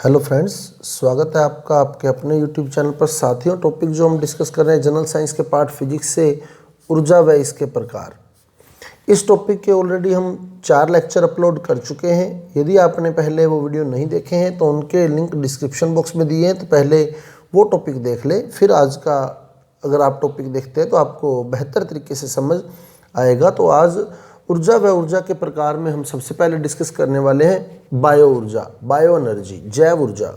Hello friends, स्वागत है आपका आपके अपने यूट्यूब चैनल पर। साथियों, टॉपिक जो हम डिस्कस कर रहे हैं जनरल साइंस के पार्ट फिजिक्स से ऊर्जा व इसके प्रकार। इस टॉपिक के ऑलरेडी हम 4 लेक्चर अपलोड कर चुके हैं। यदि आपने पहले वो वीडियो नहीं देखे हैं तो उनके लिंक डिस्क्रिप्शन बॉक्स में दिए हैं, तो पहले वो टॉपिक देख लें। फिर आज का अगर आप टॉपिक देखते हैं तो आपको बेहतर तरीके से समझ आएगा। तो आज ऊर्जा व ऊर्जा के प्रकार में हम सबसे पहले डिस्कस करने वाले हैं बायो ऊर्जा, बायो एनर्जी, जैव ऊर्जा।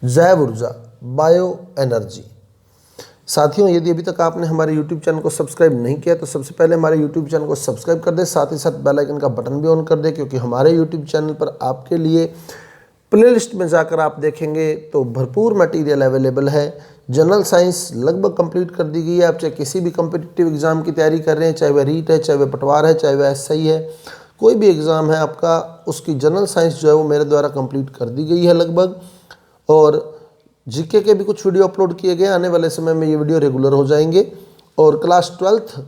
जैव ऊर्जा, बायो एनर्जी। साथियों, यदि अभी तक आपने हमारे YouTube चैनल को सब्सक्राइब नहीं किया तो सबसे पहले हमारे YouTube चैनल को सब्सक्राइब कर दें, साथ ही साथ बेल आइकन का बटन भी ऑन कर दें, क्योंकि हमारे YouTube चैनल पर आपके लिए प्लेलिस्ट में जाकर आप देखेंगे तो भरपूर मटेरियल अवेलेबल है। जनरल साइंस लगभग कंप्लीट कर दी गई है। आप चाहे किसी भी कॉम्पिटिटिव एग्जाम की तैयारी कर रहे हैं, चाहे वह रीट है, चाहे वह पटवार है, चाहे वह एसआई है, कोई भी एग्ज़ाम है आपका, उसकी जनरल साइंस जो है वो मेरे द्वारा कंप्लीट कर दी गई है लगभग। और जीके के भी कुछ वीडियो अपलोड किए गए, आने वाले समय में ये वीडियो रेगुलर हो जाएंगे। और क्लास 12th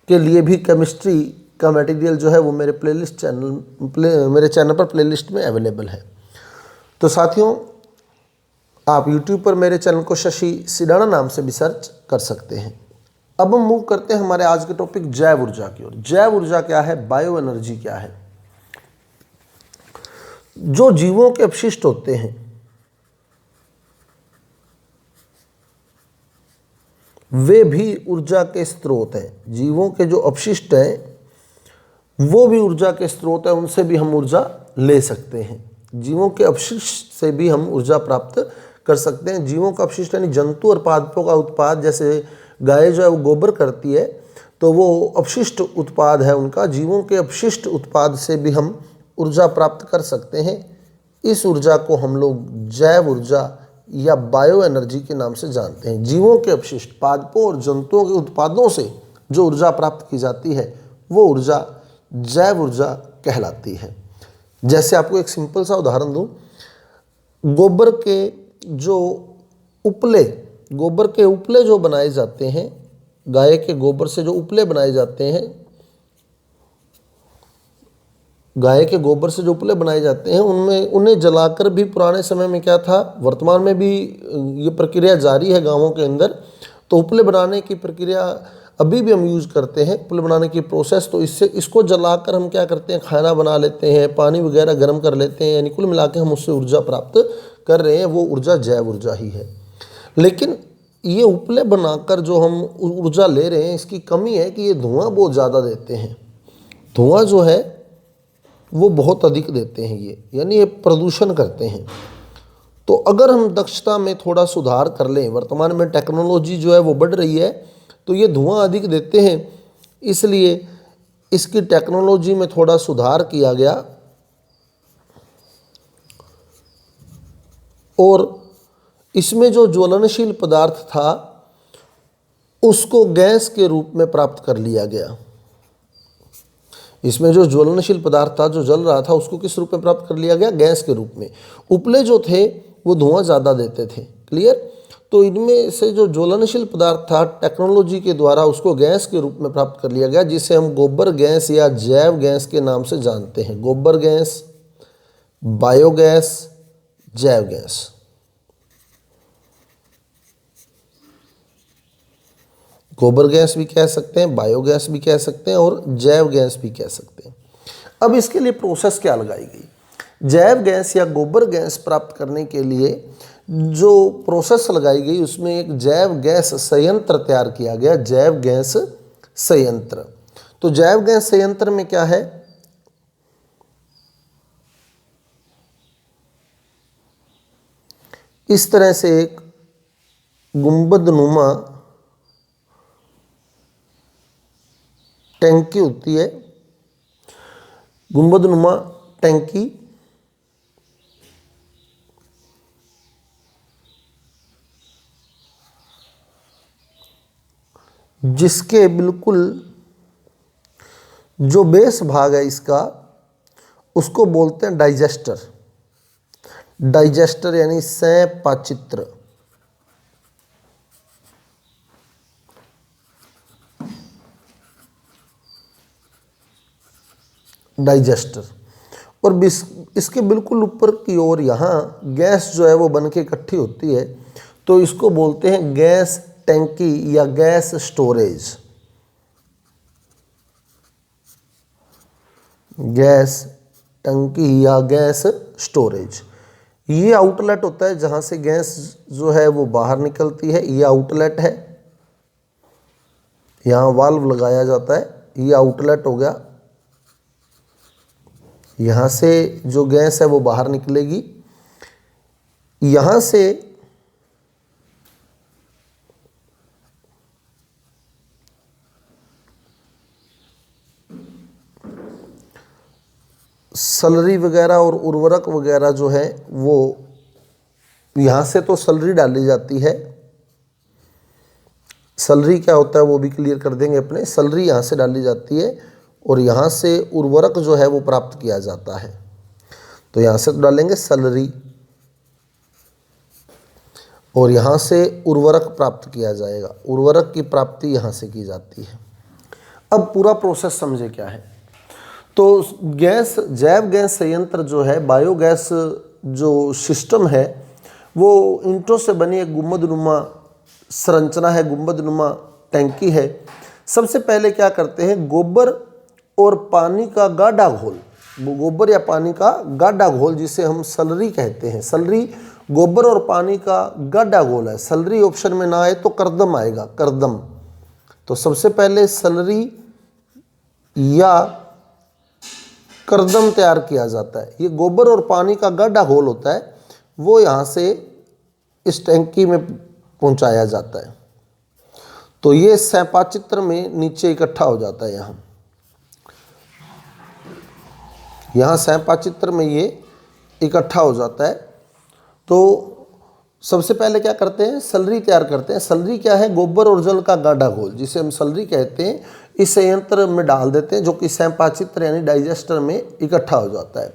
के लिए भी केमिस्ट्री का मटेरियल जो है वो मेरे मेरे चैनल पर प्लेलिस्ट में अवेलेबल है। तो साथियों, आप YouTube पर मेरे चैनल को शशि सिडाना नाम से भी सर्च कर सकते हैं। अब हम मूव करते हैं हमारे आज के टॉपिक जैव ऊर्जा की ओर। जैव ऊर्जा क्या है, बायो एनर्जी क्या है? जो जीवों के अपशिष्ट होते हैं वे भी ऊर्जा के स्रोत हैं। जीवों के जो अपशिष्ट हैं वो भी ऊर्जा के स्रोत है, उनसे भी हम ऊर्जा ले सकते हैं। जीवों के अपशिष्ट से भी हम ऊर्जा प्राप्त कर सकते हैं। जीवों का अपशिष्ट यानी जंतु और पादपों का उत्पाद, जैसे गाय जो है वो गोबर करती है तो वो अपशिष्ट उत्पाद है उनका। जीवों के अपशिष्ट उत्पाद से भी हम ऊर्जा प्राप्त कर सकते हैं। इस ऊर्जा को हम लोग जैव ऊर्जा या बायो एनर्जी के नाम से जानते हैं। जीवों के अपशिष्ट, पादपों और जंतुओं के उत्पादों से जो ऊर्जा प्राप्त की जाती है वो ऊर्जा जैव ऊर्जा कहलाती है। जैसे आपको एक सिंपल सा उदाहरण दूं, गोबर के उपले जो बनाए जाते हैं, गाय के गोबर से जो उपले बनाए जाते हैं, उन्हें जलाकर भी पुराने समय में क्या था, वर्तमान में भी ये प्रक्रिया जारी है गांवों के अंदर। तो उपले बनाने की प्रक्रिया अभी भी हम यूज़ करते हैं, उपले बनाने की प्रोसेस। तो इसको जलाकर हम क्या करते हैं, खाना बना लेते हैं, पानी वगैरह गर्म कर लेते हैं, यानी कुल मिला के हम उससे ऊर्जा प्राप्त कर रहे हैं। वो ऊर्जा जैव ऊर्जा ही है। लेकिन ये उपले बनाकर जो हम ऊर्जा ले रहे हैं, इसकी कमी है कि ये धुआं बहुत ज़्यादा देते हैं। धुआं जो है वो बहुत अधिक देते हैं ये, यानी ये प्रदूषण करते हैं। तो अगर हम दक्षता में थोड़ा सुधार कर लें, वर्तमान में टेक्नोलॉजी जो है वो बढ़ रही है, तो ये धुआं अधिक देते हैं, इसलिए इसकी टेक्नोलॉजी में थोड़ा सुधार किया गया और इसमें जो ज्वलनशील पदार्थ था उसको गैस के रूप में प्राप्त कर लिया गया। इसमें जो ज्वलनशील पदार्थ था, जो जल रहा था, उसको किस रूप में प्राप्त कर लिया गया, गैस के रूप में। उपले जो थे वो धुआं ज़्यादा देते थे, क्लियर। तो इनमें से जो ज्वलनशील पदार्थ था, टेक्नोलॉजी के द्वारा उसको गैस के रूप में प्राप्त कर लिया गया, जिसे हम गोबर गैस या जैव गैस के नाम से जानते हैं। गोबर गैस, बायोगैस, जैव गैस। गोबर गैस भी कह सकते हैं, बायोगैस भी कह सकते हैं और जैव गैस भी कह सकते हैं। अब इसके लिए प्रोसेस क्या लगाई गई? जैव गैस या गोबर गैस प्राप्त करने के लिए जो प्रोसेस लगाई गई, उसमें एक जैव गैस संयंत्र तैयार किया गया। जैव गैस संयंत्र। तो जैव गैस संयंत्र में क्या है, इस तरह से एक गुंबदनुमा टैंकी होती है, गुंबदनुमा टैंकी, जिसके बिल्कुल जो बेस भाग है इसका, उसको बोलते हैं डाइजेस्टर। डाइजेस्टर यानी संपाचित्र। डाइजेस्टर। और इसके बिल्कुल ऊपर की ओर यहाँ गैस जो है वो बन के इकट्ठी होती है, तो इसको बोलते हैं गैस टैंकी या गैस स्टोरेज। गैस टंकी या गैस स्टोरेज, ये आउटलेट होता है जहाँ से गैस जो है वो बाहर निकलती है। ये आउटलेट है, यहाँ वाल्व लगाया जाता है, ये आउटलेट हो गया। यहाँ से जो गैस है वो बाहर निकलेगी। यहाँ से सलरी वगैरह और उर्वरक वगैरह जो है वो यहाँ से तो सलरी डाली जाती है। सलरी क्या होता है वो भी क्लियर कर देंगे अपने। सलरी यहाँ से डाली जाती है और यहाँ से उर्वरक जो है वो प्राप्त किया जाता है। तो यहाँ से तो डालेंगे सलरी और यहाँ से उर्वरक प्राप्त किया जाएगा। उर्वरक की प्राप्ति यहाँ से की जाती है। अब पूरा प्रोसेस समझे क्या है। तो गैस जैव गैस संयंत्र जो है, बायोगैस जो सिस्टम है वो ईंटों से बनी एक गुंबदनुमा संरचना है, गुंबदनुमा टैंकी है। सबसे पहले क्या करते हैं, गोबर और पानी का गाढ़ा घोल, वो गोबर या पानी का गाढ़ा घोल जिसे हम सलरी कहते हैं। सलरी गोबर और पानी का गाढ़ा घोल है। सलरी ऑप्शन में ना आए तो करदम आएगा, करदम। तो सबसे पहले सलरी या करदम तैयार किया जाता है। ये गोबर और पानी का गाढ़ा घोल होता है, वो यहाँ से इस टैंकी में पहुँचाया जाता है। तो ये सैपाचित्र में नीचे इकट्ठा हो जाता है। यहाँ सैपाचित्र में ये इकट्ठा हो जाता है। तो सबसे पहले क्या करते हैं, सलरी तैयार करते हैं। सलरी क्या है, गोबर और जल का गाढ़ा घोल जिसे हम सलरी कहते हैं, इस संयंत्र में डाल देते हैं जो कि सैपाचित्र यानी डाइजेस्टर में इकट्ठा हो जाता है।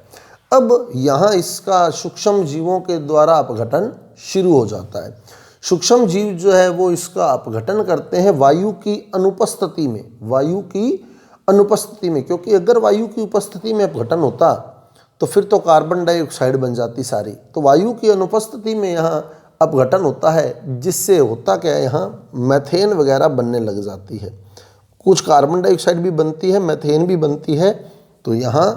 अब यहाँ इसका सूक्ष्म जीवों के द्वारा अपघटन शुरू हो जाता है। सूक्ष्म जीव जो है वो इसका अपघटन करते हैं वायु की अनुपस्थिति में। वायु की अनुपस्थिति में, क्योंकि अगर वायु की उपस्थिति में अपघटन होता तो फिर तो कार्बन डाइऑक्साइड बन जाती सारी। तो वायु की अनुपस्थिति में यहाँ अपघटन होता है, जिससे होता क्या है, यहाँ मैथेन वगैरह बनने लग जाती है। कुछ कार्बन डाइऑक्साइड भी बनती है, मैथेन भी बनती है। तो यहाँ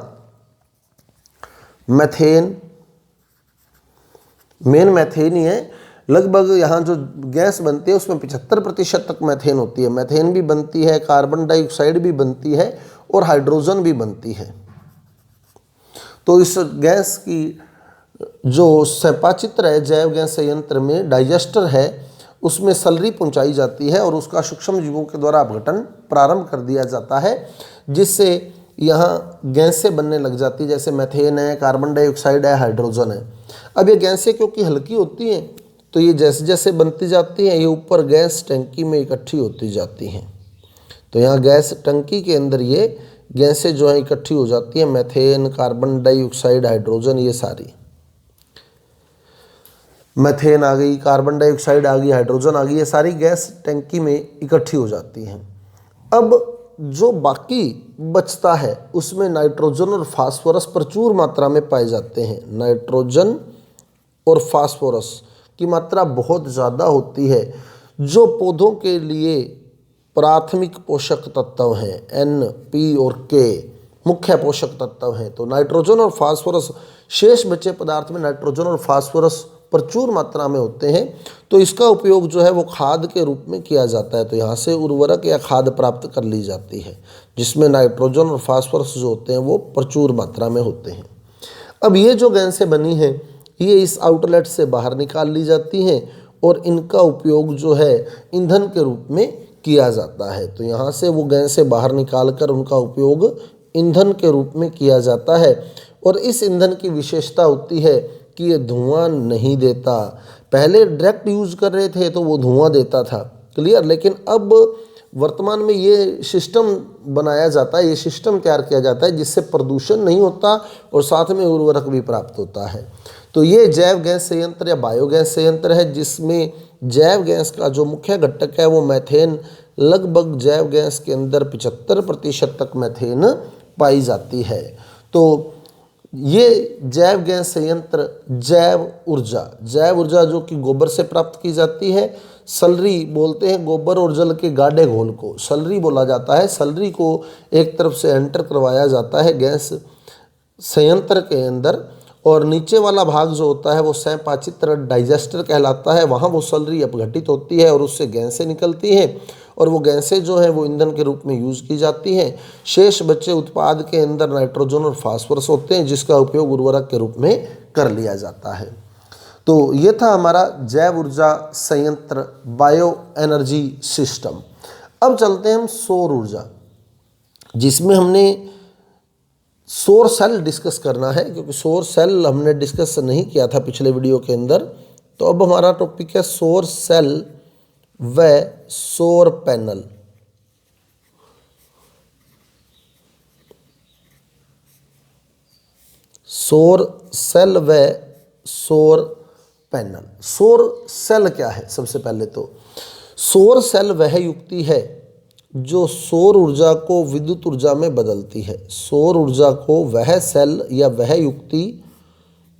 मैथेन, मेन मैथेन ही है। लगभग यहाँ जो गैस बनती है उसमें 75% तक मैथेन होती है। मैथेन भी बनती है, कार्बन डाइऑक्साइड भी बनती है और हाइड्रोजन भी बनती है। तो इस गैस की जो सैपाचित्र है जैव गैस संयंत्र में, डाइजेस्टर है, उसमें सलरी पहुंचाई जाती है और उसका सूक्ष्म जीवों के द्वारा अपघटन प्रारंभ कर दिया जाता है, जिससे यहाँ गैसें बनने लग जाती है, जैसे मैथेन है, कार्बन डाइऑक्साइड है, हाइड्रोजन है। अब ये गैसें क्योंकि हल्की होती हैं तो ये जैसे जैसे बनती जाती हैं ये ऊपर गैस टंकी में इकट्ठी होती जाती हैं। तो यहाँ गैस टंकी के अंदर ये गैसें जो है इकट्ठी हो जाती हैं, मैथेन, कार्बन डाइऑक्साइड, हाइड्रोजन, ये सारी। मैथेन आ गई, कार्बन डाइऑक्साइड आ गई, हाइड्रोजन आ गई, ये सारी गैस टंकी में इकट्ठी हो जाती हैं। अब जो बाकी बचता है उसमें नाइट्रोजन और फास्फोरस प्रचुर मात्रा में पाए जाते हैं। नाइट्रोजन और फास्फोरस की मात्रा बहुत ज़्यादा होती है, जो पौधों के लिए प्राथमिक पोषक तत्व हैं। N, P और K मुख्य पोषक तत्व हैं। तो नाइट्रोजन और फास्फोरस, शेष बचे पदार्थ में नाइट्रोजन और फास्फोरस प्रचुर मात्रा में होते हैं। तो इसका उपयोग जो है वो खाद के रूप में किया जाता है। तो यहाँ से उर्वरक या खाद प्राप्त कर ली जाती है, जिसमें नाइट्रोजन और फास्फोरस जो होते हैं वो प्रचुर मात्रा में होते हैं। अब ये जो गैसें बनी हैं ये इस आउटलेट से बाहर निकाल ली जाती हैं और इनका उपयोग जो है ईंधन के रूप में किया जाता है। तो यहाँ से वो गैसें बाहर निकाल कर उनका उपयोग ईंधन के रूप में किया जाता है। और इस ईंधन की विशेषता होती है कि ये धुआं नहीं देता। पहले डायरेक्ट यूज़ कर रहे थे तो वो धुआं देता था, क्लियर। लेकिन अब वर्तमान में ये सिस्टम बनाया जाता है, ये सिस्टम तैयार किया जाता है जिससे प्रदूषण नहीं होता और साथ में उर्वरक भी प्राप्त होता है। तो ये जैव गैस संयंत्र या बायोगैस संयंत्र है, जिसमें जैव गैस का जो मुख्य घटक है वो मैथेन। लगभग जैव गैस के अंदर 75% तक मैथेन पाई जाती है। तो ये जैव गैस संयंत्र जैव ऊर्जा जो कि गोबर से प्राप्त की जाती है। सलरी बोलते हैं गोबर और जल के गाढ़े घोल को, सलरी बोला जाता है। सलरी को एक तरफ से एंटर करवाया जाता है गैस संयंत्र के अंदर, और नीचे वाला भाग जो होता है वो संपाचित्र डाइजेस्टर कहलाता है। वहाँ वो सलरी अपघटित होती है और उससे गैसें निकलती हैं, और वो गैसें जो है वो ईंधन के रूप में यूज़ की जाती हैं। शेष बचे उत्पाद के अंदर नाइट्रोजन और फास्फोरस होते हैं, जिसका उपयोग उर्वरक के रूप में कर लिया जाता है। तो ये था हमारा जैव ऊर्जा संयंत्र, बायो एनर्जी सिस्टम। अब चलते हैं हम सौर ऊर्जा, जिसमें हमने सौर सेल डिस्कस करना है, क्योंकि सौर सेल हमने डिस्कस नहीं किया था पिछले वीडियो के अंदर। तो अब हमारा टॉपिक है सौर सेल व सौर पैनल। सौर सेल व सौर पैनल। सौर सेल क्या है? सबसे पहले तो सौर सेल वह युक्ति है जो सौर ऊर्जा को विद्युत ऊर्जा में बदलती है। सौर ऊर्जा को वह सेल या वह युक्ति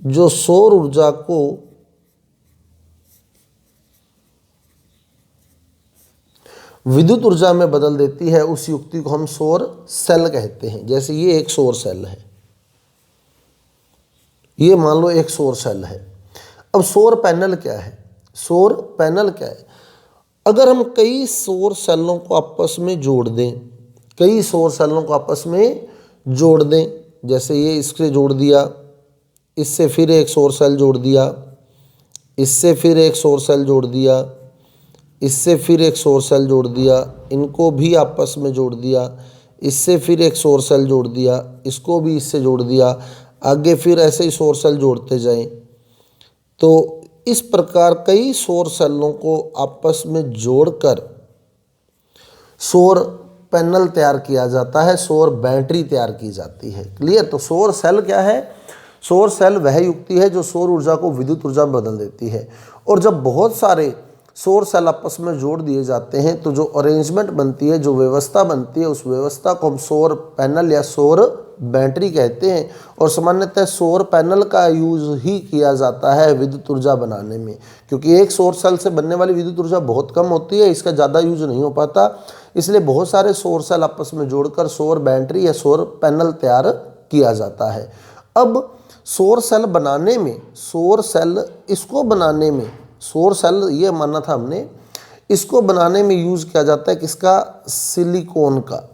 जो सौर ऊर्जा को विद्युत ऊर्जा में बदल देती है, उस युक्ति को हम सौर सेल कहते हैं। जैसे ये एक सौर सेल है, ये मान लो एक सौर सेल है। अब सौर पैनल क्या है? सौर पैनल क्या है? अगर हम कई सौर सेलों को आपस में जोड़ दें, कई सौर सेलों को आपस में जोड़ दें, जैसे ये इससे जोड़ दिया, इससे फिर एक सौर सेल जोड़ दिया, इससे फिर एक सौर सेल जोड़ दिया, इससे फिर एक सौर सेल जोड़ दिया, इनको भी आपस में जोड़ दिया, इससे फिर एक सौर सेल जोड़ दिया, इसको भी इससे जोड़ दिया, आगे फिर ऐसे ही सौर सेल जोड़ते जाएं। तो इस प्रकार कई सौर सेलों को आपस में जोड़कर सौर पैनल तैयार किया जाता है, सौर बैटरी तैयार की जाती है। क्लियर? तो सौर सेल क्या है? सौर सेल वह युक्ति है जो सौर ऊर्जा को विद्युत ऊर्जा में बदल देती है। और जब बहुत सारे सौर सेल आपस में जोड़ दिए जाते हैं तो जो अरेंजमेंट बनती है, जो व्यवस्था बनती है, उस व्यवस्था को हम सौर पैनल या सौर बैटरी कहते हैं। और सामान्यतः सौर पैनल का यूज ही किया जाता है विद्युत ऊर्जा बनाने में, क्योंकि एक सौर सेल से बनने वाली विद्युत ऊर्जा बहुत कम होती है, इसका ज़्यादा यूज नहीं हो पाता। इसलिए बहुत सारे सौर सेल आपस में जोड़कर सौर बैटरी या सौर पैनल तैयार किया जाता है। अब सौर सेल बनाने में, सौर सेल इसको बनाने में, सौर सेल ये माना था हमने, इसको बनाने में यूज किया जाता है किसका? सिलिकॉन का।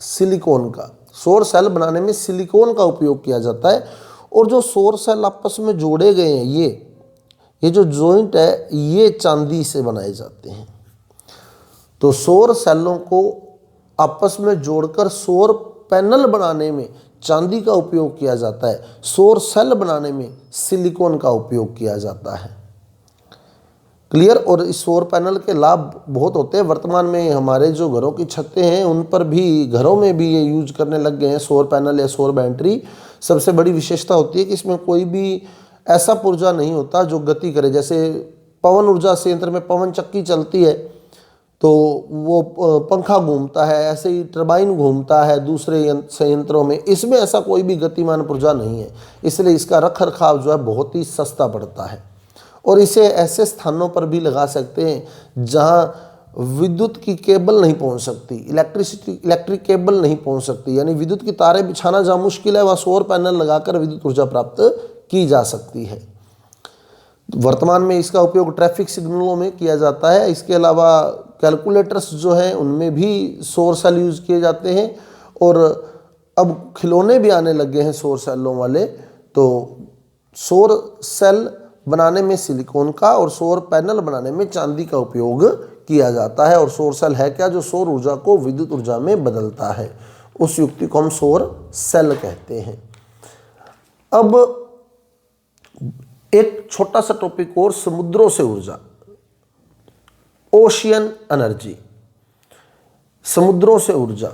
सिलिकॉन का सौर सेल बनाने में सिलिकॉन का उपयोग किया जाता है। और जो सौर सेल आपस में जोड़े गए हैं, ये जो जॉइंट है, ये चांदी से बनाए जाते हैं। तो सौर सेलों को आपस में जोड़कर सौर पैनल बनाने में चांदी का उपयोग किया जाता है, सौर सेल बनाने में सिलिकॉन का उपयोग किया जाता है। क्लियर? और इस सौर पैनल के लाभ बहुत होते हैं। वर्तमान में हमारे जो घरों की छतें हैं उन पर भी, घरों में भी ये यूज करने लग गए हैं सौर पैनल या सौर बैटरी। सबसे बड़ी विशेषता होती है कि इसमें कोई भी ऐसा पुर्जा नहीं होता जो गति करे। जैसे पवन ऊर्जा संयंत्र में पवन चक्की चलती है तो वो पंखा घूमता है, ऐसे ही टरबाइन घूमता है दूसरे संयंत्रों में। इसमें ऐसा कोई भी गतिमान पुर्जा नहीं है, इसलिए इसका रख रखाव जो है बहुत ही सस्ता पड़ता है। और इसे ऐसे स्थानों पर भी लगा सकते हैं जहां विद्युत की केबल नहीं पहुंच सकती, इलेक्ट्रिक केबल नहीं पहुंच सकती, यानी विद्युत की तारें बिछाना जहां मुश्किल है वहां सौर पैनल लगाकर विद्युत ऊर्जा प्राप्त की जा सकती है। वर्तमान में इसका उपयोग ट्रैफिक सिग्नलों में किया जाता है। इसके अलावा कैलकुलेटर्स जो हैं उनमें भी सौर सेल यूज किए जाते हैं। और अब खिलौने भी आने लगे हैं सौर सेलों वाले। तो सौर सेल बनाने में सिलिकॉन का और सौर पैनल बनाने में चांदी का उपयोग किया जाता है। और सौर सेल है क्या? जो सौर ऊर्जा को विद्युत ऊर्जा में बदलता है, उस युक्ति को हम सौर सेल कहते हैं। अब एक छोटा सा टॉपिक और, समुद्रों से ऊर्जा, ओशियन एनर्जी। समुद्रों से ऊर्जा।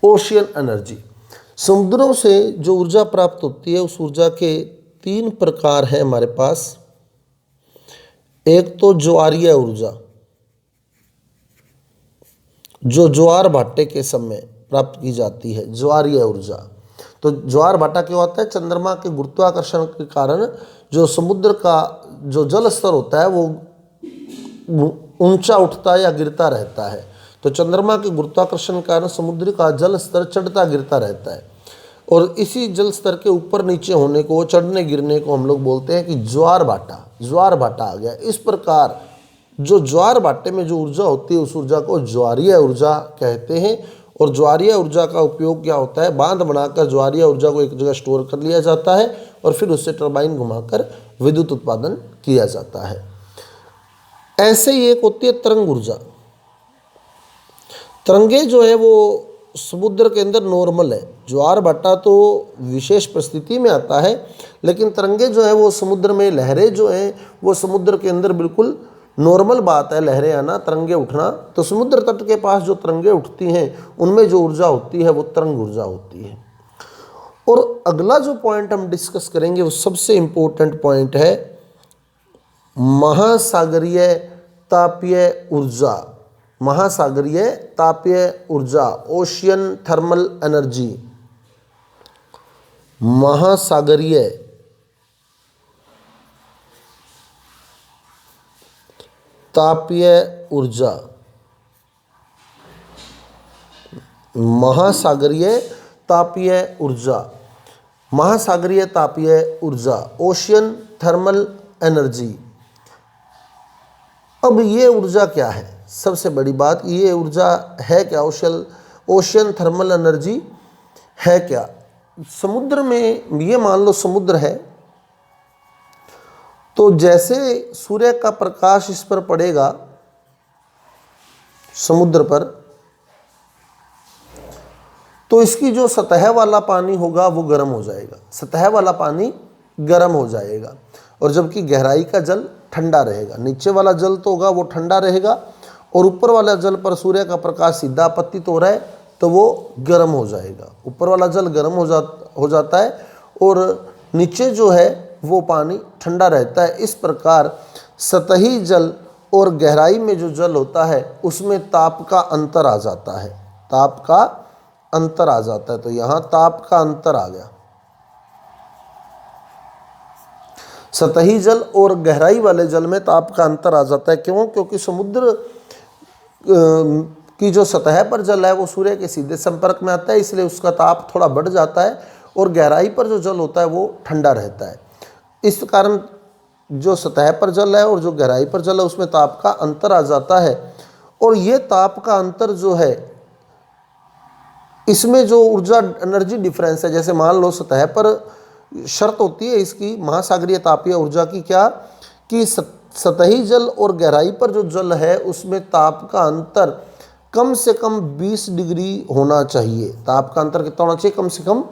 Ocean energy. समुद्रों से जो ऊर्जा प्राप्त होती है उस ऊर्जा के 3 प्रकार हैं हमारे पास। एक तो ज्वारीय ऊर्जा, जो ज्वार भाटे के समय प्राप्त की जाती है, ज्वारीय ऊर्जा। तो ज्वार भाटा क्या होता है? चंद्रमा के गुरुत्वाकर्षण के कारण जो समुद्र का जो जल स्तर होता है वो ऊंचा उठता है या गिरता रहता है। तो चंद्रमा के गुरुत्वाकर्षण के कारण समुद्र का जल स्तर चढ़ता गिरता रहता है, और इसी जल स्तर के ऊपर नीचे होने को, चढ़ने गिरने को हम लोग बोलते हैं कि ज्वार भाटा, ज्वार भाटा आ गया। इस प्रकार जो ज्वार भाटे में जो ऊर्जा होती है उस ऊर्जा को ज्वारीय ऊर्जा कहते हैं। और ज्वारीय ऊर्जा का उपयोग क्या होता है? बांध बनाकर ज्वारीय ऊर्जा को एक जगह स्टोर कर लिया जाता है और फिर उससे टरबाइन घुमाकर विद्युत उत्पादन किया जाता है। ऐसे ही एक होती है तरंग ऊर्जा। तरंगे जो है वो समुद्र के अंदर नॉर्मल है। ज्वार भाटा तो विशेष परिस्थिति में आता है, लेकिन तरंगे जो है वो समुद्र में, लहरें जो हैं वो समुद्र के अंदर बिल्कुल नॉर्मल बात है, लहरें आना, तरंगे उठना। तो समुद्र तट के पास जो तरंगे उठती हैं उनमें जो ऊर्जा होती है वो तरंग ऊर्जा होती है। और अगला जो पॉइंट हम डिस्कस करेंगे वो सबसे इम्पोर्टेंट पॉइंट है महासागरीय तापीय ऊर्जा। महासागरीय तापीय ऊर्जा, ओशियन थर्मल एनर्जी। महासागरीय तापीय ऊर्जा, महासागरीय तापीय ऊर्जा, महासागरीय तापीय ऊर्जा, ओशियन थर्मल एनर्जी। अब ये ऊर्जा क्या है? सबसे बड़ी बात, ये ऊर्जा है क्या? ओशियन थर्मल एनर्जी है क्या? समुद्र में, ये मान लो समुद्र है, तो जैसे सूर्य का प्रकाश इस पर पड़ेगा समुद्र पर, तो इसकी जो सतह वाला पानी होगा वो गर्म हो जाएगा, सतह वाला पानी गर्म हो जाएगा, और जबकि गहराई का जल ठंडा रहेगा। नीचे वाला जल तो होगा वो ठंडा रहेगा, और ऊपर वाला जल पर सूर्य का प्रकाश सीधा आपतित हो रहा है तो वो गर्म हो जाएगा। ऊपर वाला जल गर्म हो जाता है और नीचे जो है वो पानी ठंडा रहता है। इस प्रकार सतही जल और गहराई में जो जल होता है उसमें ताप का अंतर आ जाता है, ताप का अंतर आ जाता है। तो यहाँ ताप का अंतर आ गया। सतही जल और गहराई वाले जल में ताप का अंतर आ जाता है। क्यों? क्योंकि समुद्र की जो सतह पर जल है वो सूर्य के सीधे संपर्क में आता है, इसलिए उसका ताप थोड़ा बढ़ जाता है, और गहराई पर जो जल होता है वो ठंडा रहता है। इस कारण जो सतह पर जल है और जो गहराई पर जल है उसमें ताप का अंतर आ जाता है। और ये ताप का अंतर जो है, इसमें जो ऊर्जा एनर्जी डिफरेंस है, जैसे मान लो सतह पर शर्त होती है इसकी महासागरीय तापीय ऊर्जा की, क्या कि सतही जल और गहराई पर जो जल है उसमें ताप का अंतर कम से कम 20 डिग्री होना चाहिए। ताप का अंतर कितना होना चाहिए? कम से कम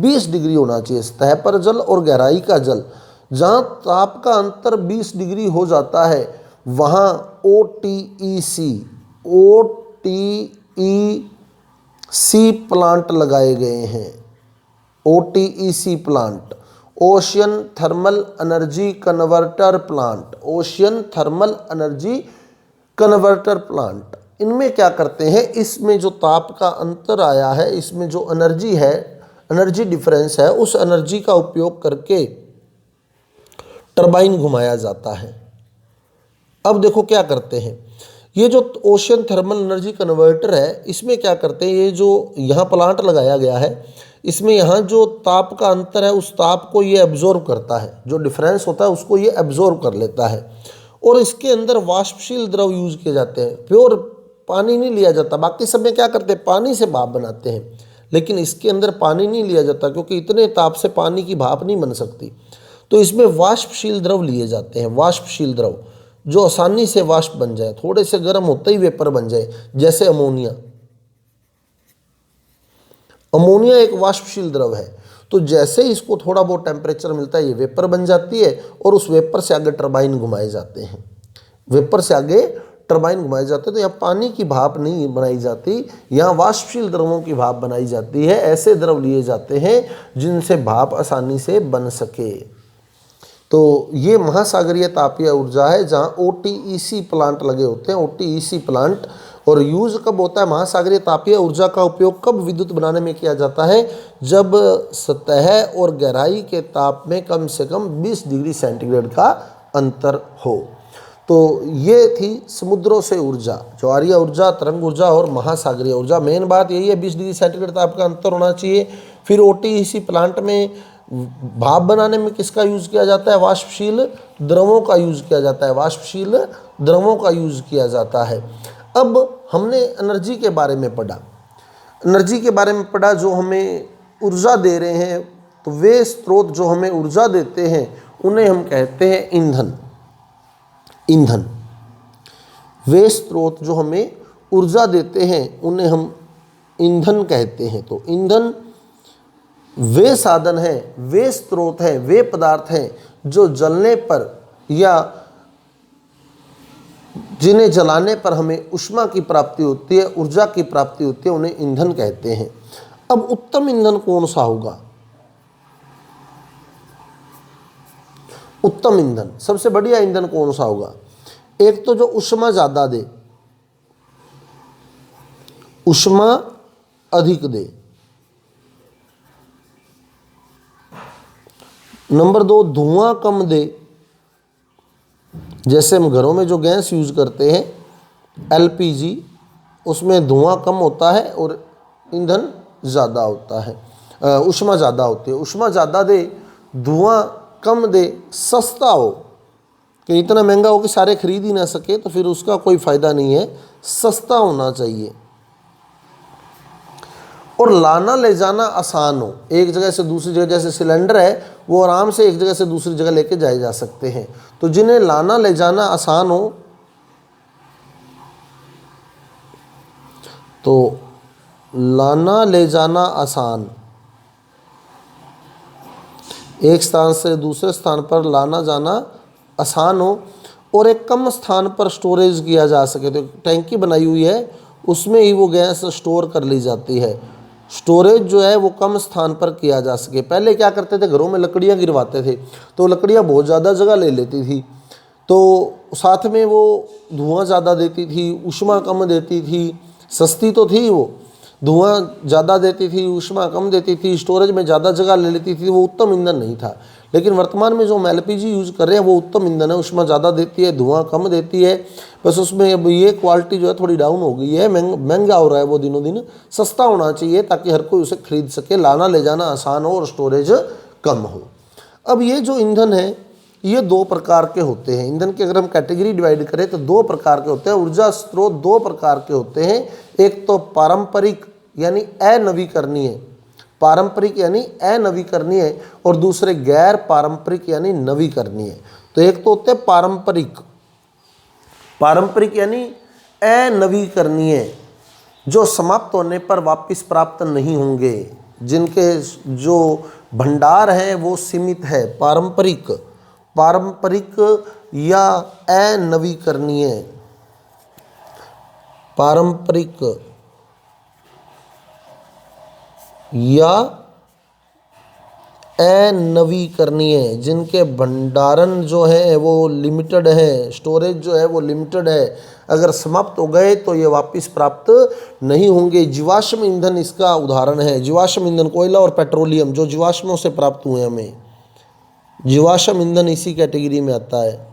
20 डिग्री होना चाहिए। सतह पर जल और गहराई का जल, जहाँ ताप का अंतर 20 डिग्री हो जाता है वहाँ OTEC प्लांट लगाए गए हैं। OTEC plant, ocean thermal energy converter plant, ocean thermal energy converter plant. इनमें क्या करते हैं? इसमें जो ताप का अंतर आया है, इसमें जो एनर्जी है, एनर्जी डिफरेंस है, उस एनर्जी का उपयोग करके टरबाइन घुमाया जाता है। अब देखो क्या करते हैं, ये जो ओशियन थर्मल एनर्जी कन्वर्टर है इसमें क्या करते हैं, ये जो यहाँ प्लांट लगाया गया है इसमें यहाँ जो ताप का अंतर है उस ताप को ये एब्जॉर्ब करता है, जो डिफरेंस होता है उसको ये एब्जॉर्ब कर लेता है। और इसके अंदर वाष्पशील द्रव यूज किए जाते हैं, प्योर पानी नहीं लिया जाता। बाकी सब में क्या करते हैं? पानी से भाप बनाते हैं, लेकिन इसके अंदर पानी नहीं लिया जाता क्योंकि इतने ताप से पानी की भाप नहीं बन सकती। तो इसमें वाष्पशील द्रव लिए जाते हैं, वाष्पशील द्रव जो आसानी से वाष्प बन जाए, थोड़े से गर्म होते ही वेपर बन जाए, जैसे अमोनिया। अमोनिया एक वाष्पशील द्रव है, तो जैसे ही इसको थोड़ा बहुत टेम्परेचर मिलता है ये वेपर बन जाती है, और उस वेपर से आगे टरबाइन घुमाए जाते हैं, वेपर से आगे टरबाइन घुमाए जाते हैं। तो यहाँ पानी की भाप नहीं बनाई जाती, यहाँ वाष्पशील द्रवों की भाप बनाई जाती है। ऐसे द्रव लिए जाते हैं जिनसे भाप आसानी से बन सके। तो ये महासागरीय तापीय ऊर्जा है जहाँ OTEC प्लांट लगे होते हैं, OTEC प्लांट। और यूज कब होता है महासागरीय तापीय ऊर्जा का उपयोग कब विद्युत बनाने में किया जाता है? जब सतह और गहराई के ताप में कम से कम 20 डिग्री सेंटीग्रेड का अंतर हो। तो ये थी समुद्रों से ऊर्जा, ज्वारीय ऊर्जा, तरंग ऊर्जा और महासागरीय ऊर्जा। मेन बात यही है 20 डिग्री सेंटीग्रेड ताप का अंतर होना चाहिए। फिर OTEC प्लांट में भाप बनाने में किसका यूज किया जाता है? वाष्पशील द्रवों का यूज किया जाता है, वाष्पशील द्रवों का यूज किया जाता है। अब हमने एनर्जी के बारे में पढ़ा, एनर्जी के बारे में पढ़ा जो हमें ऊर्जा दे रहे हैं। तो वे स्रोत जो हमें ऊर्जा देते हैं उन्हें हम कहते हैं ईंधन। ईंधन, वे स्रोत जो हमें ऊर्जा देते हैं उन्हें हम ईंधन कहते हैं। तो ईंधन वे साधन हैं, वे स्रोत हैं, वे पदार्थ हैं जो जलने पर या जिन्हें जलाने पर हमें ऊष्मा की प्राप्ति होती है, ऊर्जा की प्राप्ति होती है, उन्हें ईंधन कहते हैं। अब उत्तम ईंधन कौन सा होगा? उत्तम ईंधन, सबसे बढ़िया ईंधन कौन सा होगा? एक तो जो ऊष्मा ज़्यादा दे, ऊष्मा अधिक दे। नंबर 2, धुआं कम दे। जैसे हम घरों में जो गैस यूज़ करते हैं LPG, उसमें धुआं कम होता है और ईंधन ज़्यादा होता है, ऊष्मा ज़्यादा होती है। ऊष्मा ज़्यादा दे, धुआं कम दे, सस्ता हो, कि इतना महंगा हो कि सारे खरीद ही ना सके, तो फिर उसका कोई फ़ायदा नहीं है। सस्ता होना चाहिए और लाना ले जाना आसान हो, एक जगह से दूसरी जगह। जैसे सिलेंडर है वो आराम से एक जगह से दूसरी जगह लेके जाए जा सकते हैं। तो जिन्हें लाना ले जाना आसान हो, तो लाना ले जाना आसान, एक स्थान से दूसरे स्थान पर लाना जाना आसान हो और एक कम स्थान पर स्टोरेज किया जा सके। तो टैंकी बनाई हुई है, उसमें ही वो गैस स्टोर कर ली जाती है। स्टोरेज जो है वो कम स्थान पर किया जा सके। पहले क्या करते थे, घरों में लकड़ियाँ गिरवाते थे, तो लकड़ियाँ बहुत ज़्यादा जगह ले लेती थी, तो साथ में वो धुआं ज़्यादा देती थी, ऊष्मा कम देती थी। सस्ती तो थी वो, धुआं ज़्यादा देती थी, ऊष्मा कम देती थी, स्टोरेज में ज़्यादा जगह ले लेती थी। वो उत्तम ईंधन नहीं था। लेकिन वर्तमान में जो हम LPG यूज़ कर रहे हैं वो उत्तम ईंधन है। ऊष्मा ज़्यादा देती है, धुआं कम देती है, बस उसमें अब ये क्वालिटी जो है थोड़ी डाउन हो गई है, महंगा हो रहा है वो दिनों दिन। सस्ता होना चाहिए ताकि हर कोई उसे खरीद सके, लाना ले जाना आसान हो और स्टोरेज कम हो। अब ये जो ईंधन है ये 2 प्रकार के होते हैं। ईंधन की अगर हम कैटेगरी डिवाइड करें तो 2 प्रकार के होते हैं। ऊर्जा स्रोत 2 प्रकार के होते हैं। एक तो पारंपरिक यानी अनवीकरणीय, पारंपरिक यानी अनवीकरणीय, और दूसरे गैर पारंपरिक यानी नवीकरणीय। तो एक तो होते हैं पारंपरिक, पारंपरिक यानी अनवीकरणीय, जो समाप्त होने पर वापस प्राप्त नहीं होंगे, जिनके जो भंडार है वो सीमित है। पारंपरिक, पारंपरिक या अनवीकरणीय, पारंपरिक या अनवीकरणीय, जिनके भंडारण जो है वो लिमिटेड है, स्टोरेज जो है वो लिमिटेड है, अगर समाप्त हो गए तो ये वापस प्राप्त नहीं होंगे। जीवाश्म ईंधन इसका उदाहरण है। जीवाश्म ईंधन, कोयला और पेट्रोलियम जो जीवाश्मों से प्राप्त हुए हमें, जीवाश्म ईंधन इसी कैटेगरी में आता है।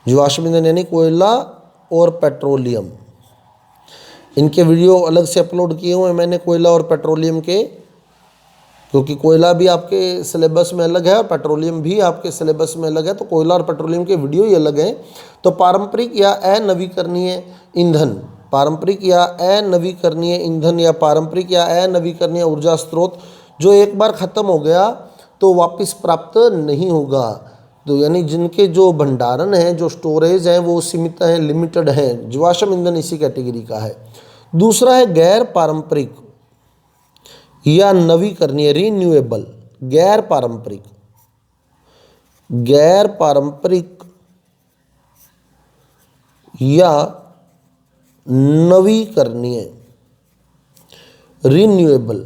जीवाश्म ईंधन यानी कोयला और पेट्रोलियम। इनके वीडियो अलग से अपलोड किए हुए हैं मैंने कोयला और पेट्रोलियम के, क्योंकि कोयला भी आपके सिलेबस में अलग है और पेट्रोलियम भी आपके सिलेबस में अलग है, तो कोयला और पेट्रोलियम के वीडियो ही अलग हैं। तो पारंपरिक या अनवीकरणीय ईंधन, पारंपरिक या अनवीकरणीय ईंधन या पारंपरिक या अनवीकरणीय ऊर्जा स्रोत जो एक बार ख़त्म हो गया तो वापस प्राप्त नहीं होगा। तो यानी जिनके जो भंडारण है, जो स्टोरेज है वो सीमित है, लिमिटेड है। जीवाश्म ईंधन इसी कैटेगरी का है। दूसरा है गैर पारंपरिक या नवीकरणीय, रीन्यूएबल। गैर पारंपरिक, गैर पारंपरिक या नवीकरणीय, रिन्यूएबल,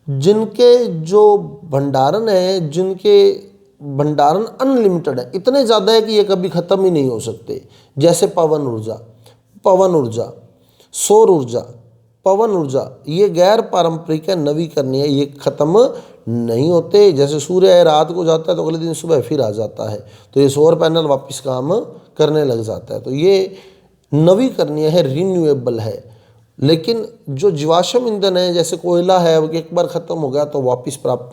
जिनके जो भंडारण है, जिनके भंडारण अनलिमिटेड है, इतने ज़्यादा है कि ये कभी ख़त्म ही नहीं हो सकते, जैसे पवन ऊर्जा, सौर ऊर्जा, पवन ऊर्जा, ये गैर पारंपरिक है, नवीकरणीय, ये ख़त्म नहीं होते। जैसे सूर्य है, रात को जाता है तो अगले दिन सुबह फिर आ जाता है, तो ये सौर पैनल वापस काम करने लग जाता है, तो ये नवीकरणीय है, रिन्यूएबल है। लेकिन जो जीवाश्म ईंधन है, जैसे कोयला है, वो एक बार ख़त्म हो गया तो वापस प्राप्त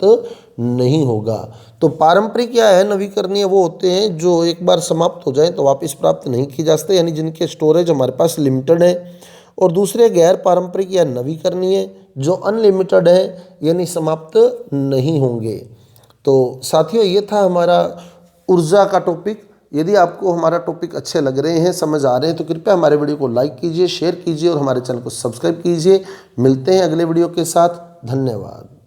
नहीं होगा। तो पारंपरिक क्या है, नवीकरणीय वो होते हैं जो एक बार समाप्त हो जाए तो वापस प्राप्त नहीं किए जा सकते, यानी जिनके स्टोरेज हमारे पास लिमिटेड है। और दूसरे गैर पारंपरिक या नवीकरणीय जो अनलिमिटेड है, यानी समाप्त नहीं होंगे। तो साथियों, ये था हमारा ऊर्जा का टॉपिक। यदि आपको हमारा टॉपिक अच्छे लग रहे हैं, समझ आ रहे हैं, तो कृपया हमारे वीडियो को लाइक कीजिए, शेयर कीजिए और हमारे चैनल को सब्सक्राइब कीजिए। मिलते हैं अगले वीडियो के साथ। धन्यवाद।